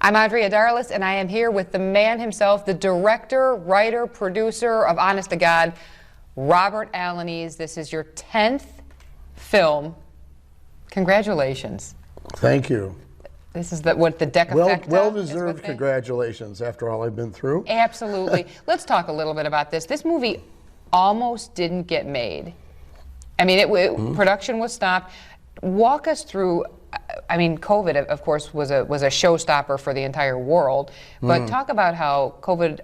I'm Andrea Darlas, and I am here with the man himself, the director, writer, producer of Honest to God, Robert Alaniz. This is your 10th film. Congratulations. Thank you. This is what the Decafecta. Well-deserved congratulations after all I've been through. Absolutely. Let's talk a little bit about this. This movie almost didn't get made. I mean, production was stopped. Walk us through. I mean, COVID, of course, was a showstopper for the entire world. But talk about how COVID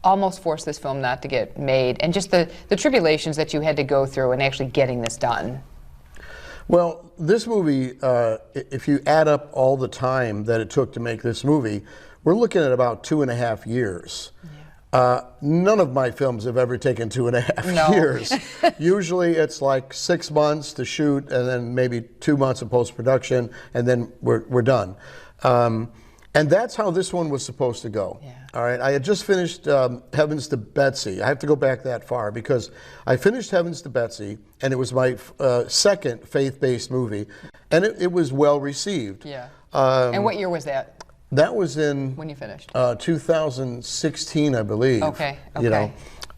almost forced this film not to get made, and just the tribulations that you had to go through in actually getting this done. Well, this movie, if you add up all the time that it took to make this movie, we're looking at about 2.5 years. Yeah. None of my films have ever taken 2.5 years. Usually it's like 6 months to shoot and then maybe 2 months of post-production, and then we're done. And that's how this one was supposed to go. Yeah. All right, I had just finished Heavens to Betsy. I have to go back that far because I finished Heavens to Betsy, and it was my second faith-based movie, and it was well received. Yeah. And what year was that? That was in when you finished 2016, I believe. Okay. You know,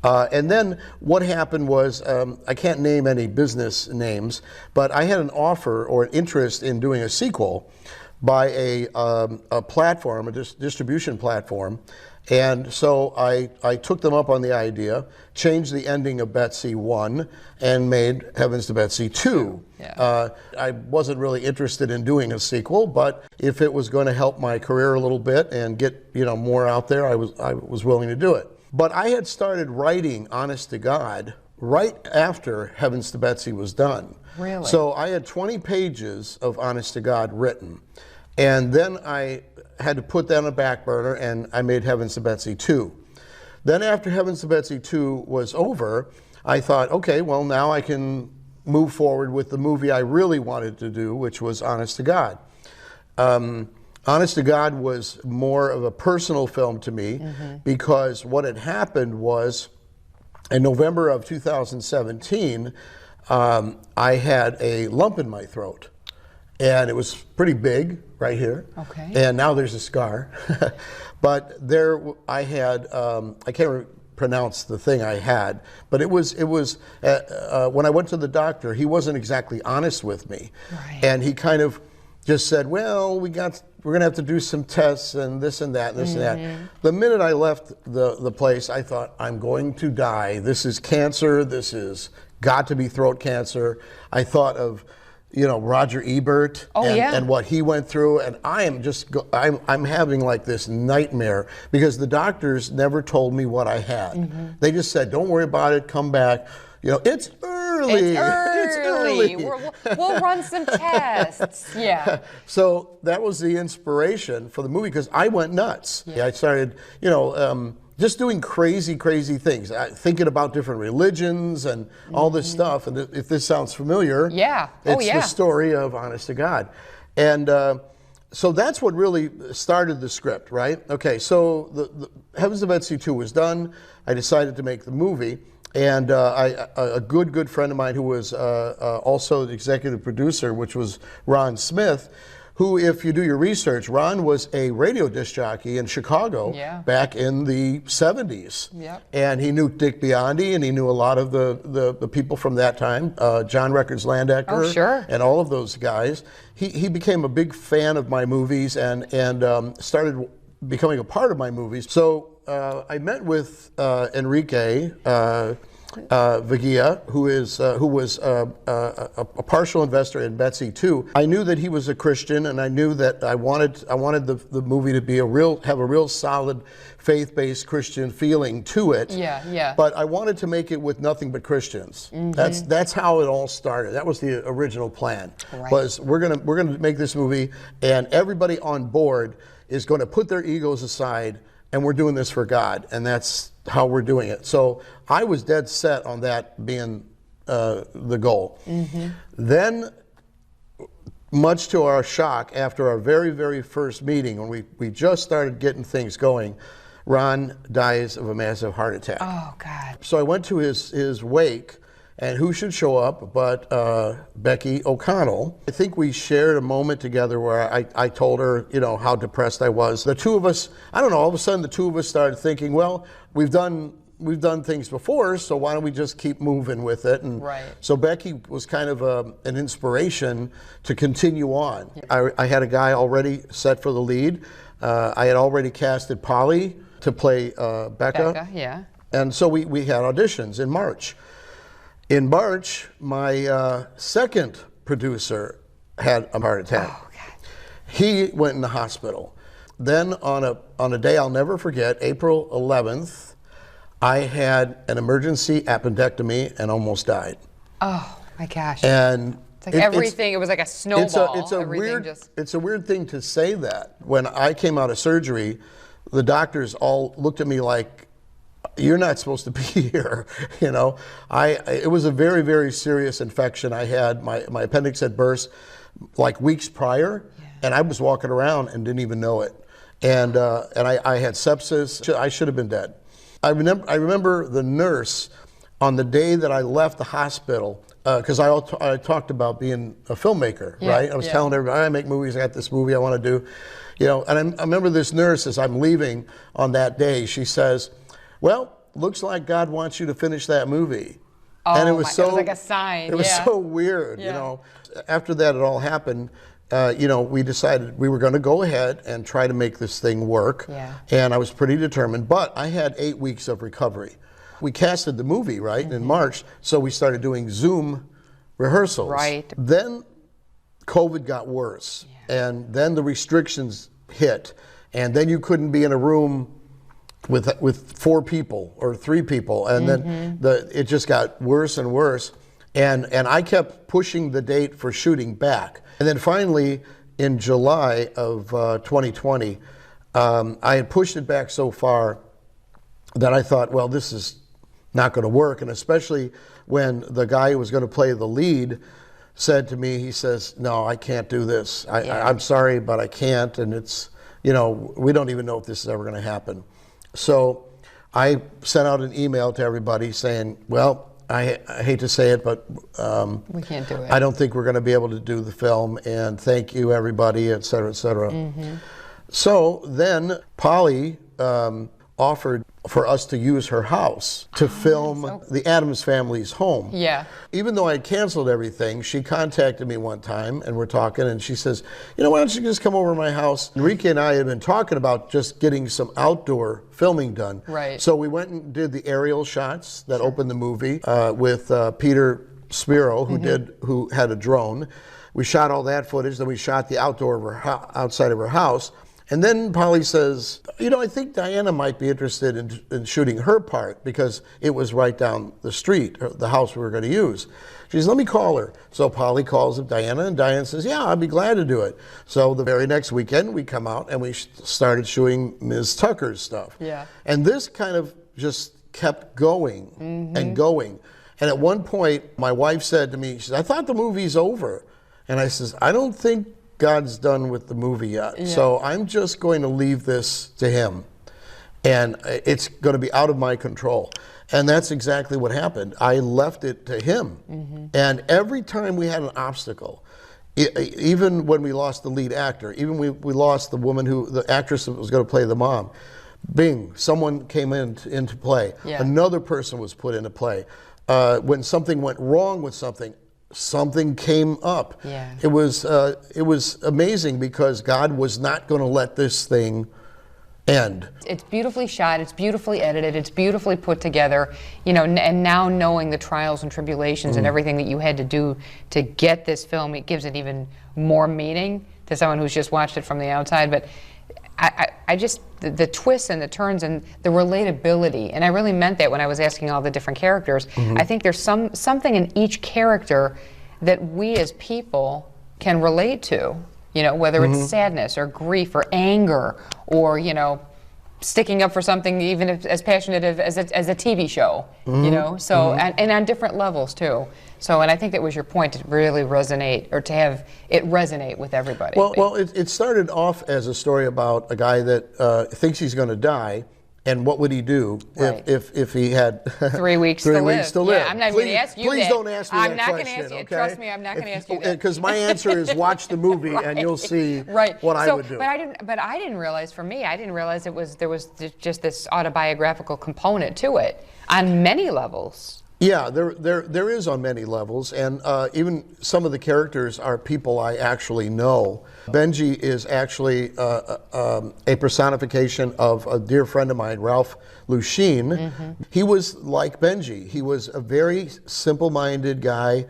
and then what happened was I can't name any business names, but I had an offer or an interest in doing a sequel by a platform, a distribution platform, and so I took them up on the idea, changed the ending of Betsy 1, and made Heavens to Betsy 2. Yeah. I wasn't really interested in doing a sequel, but if it was going to help my career a little bit and get more out there, I was willing to do it. But I had started writing Honest to God right after Heavens to Betsy was done. Really? So I had 20 pages of Honest to God written, and then I had to put that on a back burner, and I made Heavens to Betsy 2. Then after Heavens to Betsy 2 was over, I thought, okay, well, now I can move forward with the movie I really wanted to do, which was Honest to God. Honest to God was more of a personal film to me because what had happened was in November of 2017, I had a lump in my throat. And it was pretty big right here. Okay. And now there's a scar. But there I had, I can't pronounce the thing I had, but it was when I went to the doctor, he wasn't exactly honest with me. Right. And he kind of just said, well, we're gonna have to do some tests and this and that and this and that. The minute I left the place, I thought, I'm going to die. This is cancer. This is got to be throat cancer. I thought of Roger Ebert and what he went through, and I'm having like this nightmare because the doctors never told me what I had. They just said, don't worry about it, come back. It's early. It's early. We'll run some tests. Yeah. So that was the inspiration for the movie because I went nuts. Yeah. I started, just doing crazy things, thinking about different religions and all this stuff. And if this sounds familiar, it's the story of Honest to God. And so that's what really started the script, right? Okay, so the Heavens to Betsy 2 was done. I decided to make the movie. And a good friend of mine who was also the executive producer, which was Ron Smith, who, if you do your research, Ron was a radio disc jockey in Chicago back in the 70s. Yep. And he knew Dick Biondi, and he knew a lot of the people from that time, John Records Landecker, and all of those guys. He became a big fan of my movies and started becoming a part of my movies. So I met with Enrique Vigia, who was a partial investor in Betsy 2. I knew that he was a Christian, and I knew that I wanted the movie to be have a real solid faith-based Christian feeling to it. Yeah. But I wanted to make it with nothing but Christians. That's how it all started. That was the original plan. Right. Was we're gonna make this movie, and everybody on board is going to put their egos aside, and we're doing this for God, and that's how we're doing it. So I was dead set on that being the goal. Then, much to our shock, after our very first meeting, when we just started getting things going, Ron dies of a massive heart attack. Oh, God. So I went to his wake, And who should show up but Becky O'Connell. I think we shared a moment together where I told her, you know, how depressed I was. The two of us, I don't know, all of a sudden the two of us started thinking, well, we've done things before, so why don't we just keep moving with it? And so Becky was kind of an inspiration to continue on. I had a guy already set for the lead. I had already casted Polly to play Becca. Yeah. And so we had auditions in March. In March, my second producer had a heart attack. Oh, God. He went in the hospital. Then on a day I'll never forget, April 11th, I had an emergency appendectomy and almost died. Oh my gosh. And it's like everything, it was like a snowball. It's a weird thing to say that. When I came out of surgery, the doctors all looked at me like, you're not supposed to be here, you know. It was a very, very serious infection I had. My appendix had burst like weeks prior, and I was walking around and didn't even know it. And I had sepsis. I should have been dead. I remember the nurse on the day that I left the hospital, because I talked about being a filmmaker, right? I was telling everybody, I make movies, I got this movie I want to do, you know. And I remember this nurse, as I'm leaving on that day, she says, well, looks like God wants you to finish that movie. Oh, and it was it was like a sign. It was so weird, you know. After that it all happened, you know, we decided we were going to go ahead and try to make this thing work. And I was pretty determined, but I had 8 weeks of recovery. We casted the movie, right, in March, so we started doing Zoom rehearsals. Then COVID got worse, and then the restrictions hit, and then you couldn't be in a room with 4 people or 3 people, and then it just got worse and worse, and I kept pushing the date for shooting back. And then finally, in July of 2020, I had pushed it back so far that I thought, well, this is not going to work, and especially when the guy who was going to play the lead said to me, he says, no, I can't do this. I'm sorry, but I can't, and it's, you know, we don't even know if this is ever going to happen. So I sent out an email to everybody saying, well, I hate to say it, but we can't do it. I don't think we're going to be able to do the film, and thank you, everybody, et cetera, et cetera. So then Polly offered for us to use her house to film the Addams Family's home. Even though I had canceled everything, she contacted me one time, and we're talking, and she says, you know, why don't you just come over to my house? Enrique and I had been talking about just getting some outdoor filming done. So we went and did the aerial shots that opened the movie with Peter Spiro, who had a drone. We shot all that footage, then we shot the outside of her house. And then Polly says, you know, I think Diana might be interested in shooting her part, because it was right down the street, the house we were going to use. She says, let me call her. So Polly calls up Diana, and Diana says, yeah, I'd be glad to do it. So the very next weekend, we come out and we started shooting Ms. Tucker's stuff. And this kind of just kept going and going. And at one point, my wife said to me, she says, I thought the movie's over. And I says, I don't think God's done with the movie yet. So I'm just going to leave this to him, and it's going to be out of my control. And that's exactly what happened. I left it to him. And every time we had an obstacle, even when we lost the lead actor, even we lost the woman the actress that was going to play the mom, bing, someone came into play. Another person was put into play. When something went wrong with something came up. It was amazing, because God was not going to let this thing end. It's beautifully shot, it's beautifully edited, it's beautifully put together, you know, and now knowing the trials and tribulations and everything that you had to do to get this film, it gives it even more meaning to someone who's just watched it from the outside. But I just, the twists and the turns and the relatability, and I really meant that when I was asking all the different characters. I think there's something in each character that we as people can relate to, you know, whether it's sadness or grief or anger or, you know, sticking up for something even as passionate as a TV show, you know, so, and on different levels too. So, and I think that was your point, to really resonate, or to have it resonate with everybody. Well, it started off as a story about a guy that thinks he's going to die, And what would he do if he had 3 weeks to 3 live? weeks to live? Yeah, I'm not going to ask you Please that. don't ask me I'm that not question, going to ask you. okay? Trust me, I'm not going to ask you that. Because my answer is watch the movie and you'll see what I would do. But I didn't realize, for me, I didn't realize there was just this autobiographical component to it on many levels. Yeah, there is on many levels, and even some of the characters are people I actually know. Benji is actually a personification of a dear friend of mine, Ralph Lucine. He was like Benji. He was a very simple-minded guy.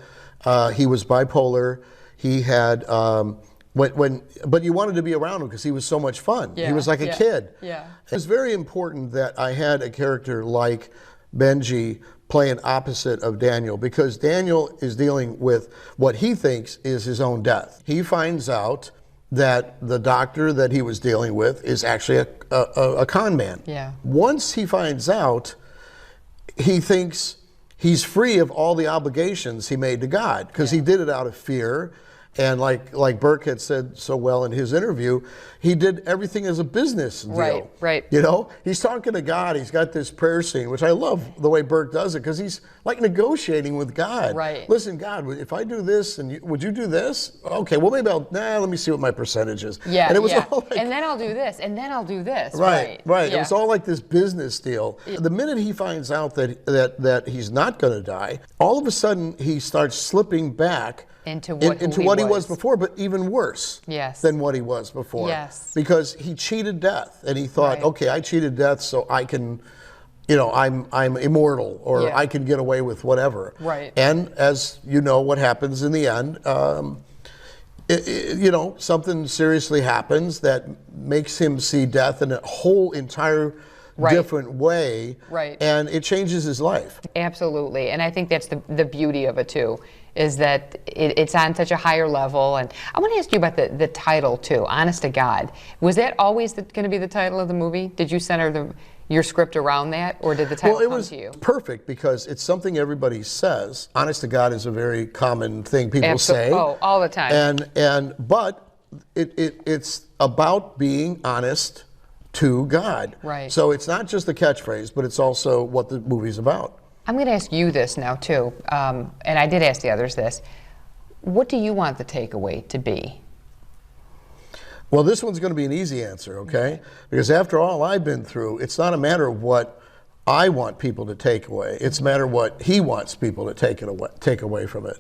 He was bipolar. He had but you wanted to be around him because he was so much fun. He was like a kid. Yeah. It was very important that I had a character like Benji playing opposite of Daniel, because Daniel is dealing with what he thinks is his own death. He finds out that the doctor that he was dealing with is actually a con man. Yeah. Once he finds out, he thinks he's free of all the obligations he made to God, because he did it out of fear. And like Burke had said so well in his interview, he did everything as a business deal. Right. You know, he's talking to God. He's got this prayer scene, which I love the way Burke does it, because he's like negotiating with God. Right. Listen, God, if I do this, and would you do this? Okay, well maybe let me see what my percentage is. Yeah. And it was all like, and then I'll do this, and then I'll do this. Right. Yeah. It was all like this business deal. The minute he finds out that he's not going to die, all of a sudden he starts slipping back into what he was before, but even worse than what he was before. Yes. Because he cheated death, and he thought, okay, I cheated death, so I can, I'm immortal, or I can get away with whatever. Right. And as you know, what happens in the end, something seriously happens that makes him see death in a whole entire different way, and it changes his life. Absolutely, and I think that's the beauty of it too, is that it's on such a higher level. And I want to ask you about the title too, Honest to God. Was that always going to be the title of the movie? Did you center your script around that, or did the title come to you? Well, it was perfect, because it's something everybody says. Honest to God is a very common thing people say. Oh, all the time. But it's about being honest to God. Right. So it's not just a catchphrase, but it's also what the movie's about. I'm going to ask you this now too, and I did ask the others this. What do you want the takeaway to be? Well, this one's going to be an easy answer, okay? Because after all I've been through, it's not a matter of what I want people to take away. It's a matter of what he wants people to take away from it.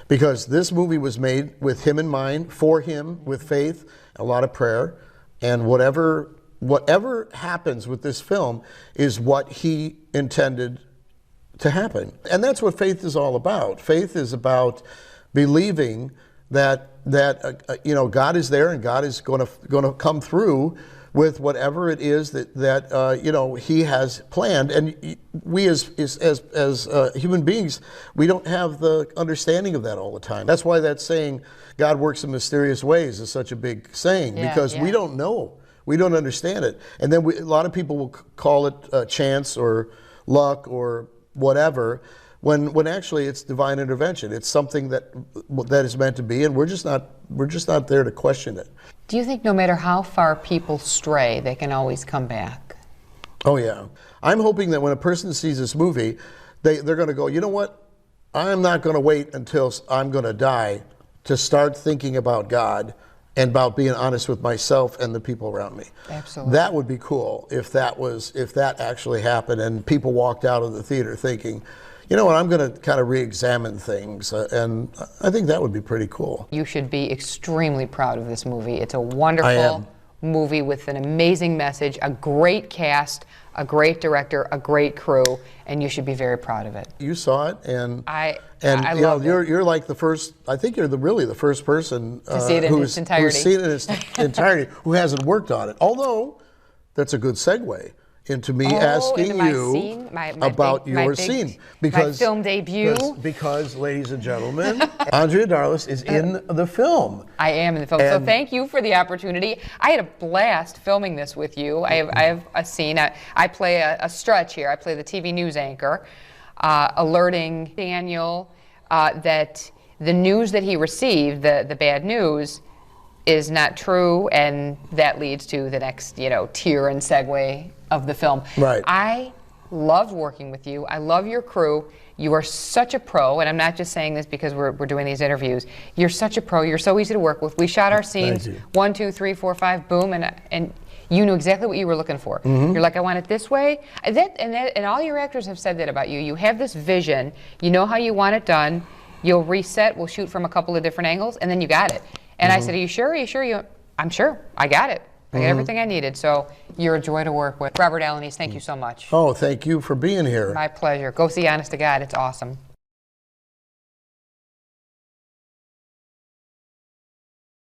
Because this movie was made with him in mind, for him, with faith, a lot of prayer, and whatever happens with this film is what he intended to happen. And that's what faith is all about. Faith is about believing that God is there, and God is going to come through with whatever it is that he has planned. And we as human beings, we don't have the understanding of that all the time. That's why that saying, God works in mysterious ways, is such a big saying, because we don't know. We don't understand it. And then a lot of people will call it chance or luck or whatever, when actually it's divine intervention. It's something that is meant to be, and we're just not there to question it. Do you think no matter how far people stray, they can always come back? Oh yeah. I'm hoping that when a person sees this movie, they're going to go, you know what? I'm not going to wait until I'm going to die to start thinking about God and about being honest with myself and the people around me. Absolutely. That would be cool if that actually happened and people walked out of the theater thinking, you know what, I'm going to kind of re-examine things, and I think that would be pretty cool. You should be extremely proud of this movie. It's a wonderful movie with an amazing message, a great cast, a great director, a great crew, and you should be very proud of it. You saw it, and I love it. You're like the first. I think you're really the first person to see it in its entirety. Who's seen it in its entirety, who hasn't worked on it. Although, that's a good segue into me asking you about your scene, because my film debut. Because, ladies and gentlemen, Andrea Darlas is in the film. I am in the film, so thank you for the opportunity. I had a blast filming this with you. I have a scene. I play a stretch here. I play the TV news anchor, alerting Daniel that the news that he received, the bad news, is not true, and that leads to the next, tier and segue of the film. Right. I loved working with you. I love your crew. You are such a pro, and I'm not just saying this because we're doing these interviews. You're such a pro. You're so easy to work with. We shot our scenes, 1, 2, 3, 4, 5, boom, and you knew exactly what you were looking for. You're like, I want it this way. And all your actors have said that about you. You have this vision. You know how you want it done. You'll reset. We'll shoot from a couple of different angles, and then you got it. And I said, are you sure? Are you sure? I'm sure. I got it. I got everything I needed. So you're a joy to work with. Robert Alaniz, thank you so much. Oh, thank you for being here. My pleasure. Go see Honest to God. It's awesome.